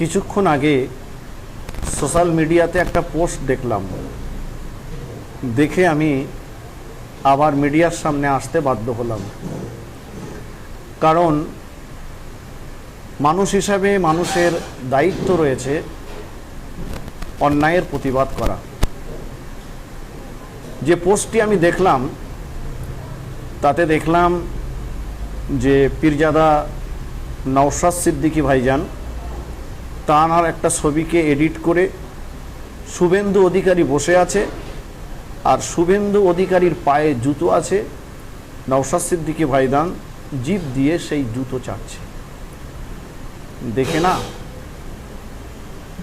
কিছুক্ষণ আগে সোশ্যাল মিডিয়াতে একটা পোস্ট দেখলাম, দেখে আমি আবার মিডিয়ার সামনে আসতে বাধ্য হলাম। কারণ মানুষ হিসাবে মানুষের দায়িত্ব রয়েছে অন্যায়ের প্রতিবাদ করা। যে পোস্টটি আমি দেখলাম তাতে দেখলাম যে পীরজাদা নওশাদ সিদ্দিকী ভাইজান তাঁর একটা ছবিকে এডিট করে শুভেন্দু অধিকারী বসে আছে, আর শুভেন্দু অধিকারীর পায়ে জুতো আছে। নওশাদ সিদ্দিকী ভাইজান জিভ দিয়ে সেই জুতো চাটছে। দেখে না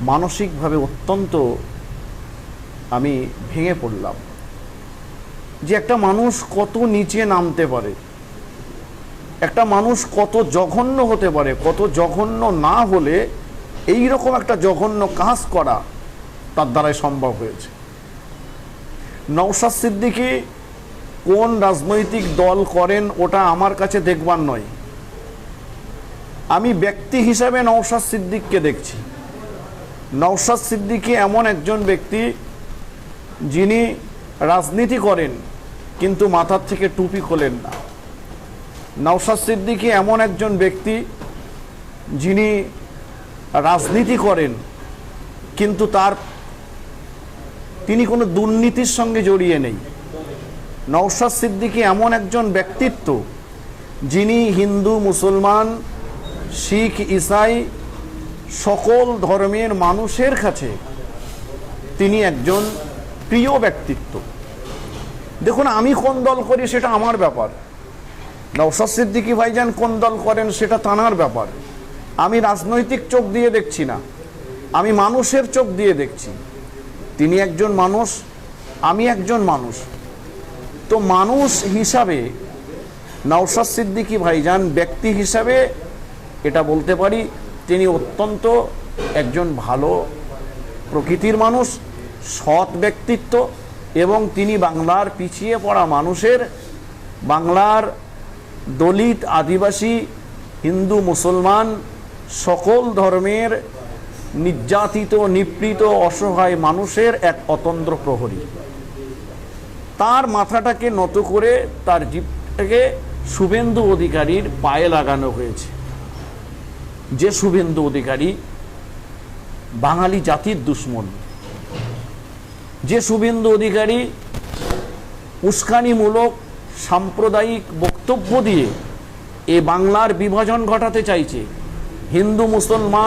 মানসিকভাবে অত্যন্ত আমি ভেঙে পড়লাম যে একটা মানুষ কত নিচে নামতে পারে, একটা মানুষ কত জঘন্য হতে পারে, কত জঘন্য না হলে এই রকম একটা জঘন্য কাজ করা তার দ্বারাই সম্ভব হয়েছে। নওশাদ সিদ্দিকী কোন রাজনৈতিক দল করেন ওটা আমার কাছে দেখবার নয়। আমি ব্যক্তি হিসাবে নওশাদ সিদ্দিককে দেখছি। নওশাদ সিদ্দিকী এমন একজন ব্যক্তি যিনি রাজনীতি করেন কিন্তু মাথার থেকে টুপি খোলেন না। নওশাদ সিদ্দিকী এমন একজন ব্যক্তি যিনি রাজনীতি করেন কিন্তু তিনি কোনো দুর্নীতির সঙ্গে জড়িয়ে নেই। নওশাদ সিদ্দিকী এমন একজন ব্যক্তিত্ব যিনি হিন্দু, মুসলমান, শিখ, ইসাই সকল ধর্মের মানুষের কাছে তিনি একজন প্রিয় ব্যক্তিত্ব। দেখুন, আমি কোন দল করি সেটা আমার ব্যাপার, নওশাদ সিদ্দিকী ভাইজান কোন দল করেন সেটা তাঁর ব্যাপার। আমি রাজনৈতিক চোখ দিয়ে দেখছি না, আমি মানুষের চোখ দিয়ে দেখছি। তিনি একজন মানুষ, আমি একজন মানুষ। তো মানুষ হিসাবে নওশাদ সিদ্দিকী ভাইজান ব্যক্তি হিসাবে এটা বলতে পারি তিনি অত্যন্ত একজন ভালো প্রকৃতির মানুষ, সৎ ব্যক্তিত্ব, এবং তিনি বাংলার পিছিয়ে পড়া মানুষের, বাংলার দলিত, আদিবাসী, হিন্দু, মুসলমান সকল ধর্মের নির্যাতিত, নিপীড়িত, অসহায় মানুষের এক অতন্দ্র প্রহরী। তার মাথাটাকে নত করে তার জিভটাকে শুভেন্দু অধিকারীর পায়ে লাগানো হয়েছে। যে শুভেন্দু অধিকারী বাঙালি জাতির দুশ্মন, যে শুভেন্দু অধিকারী উস্কানিমূলক সাম্প্রদায়িক বক্তব্য দিয়ে এ বাংলার বিভাজন ঘটাতে চাইছে, হিন্দু মুসলমান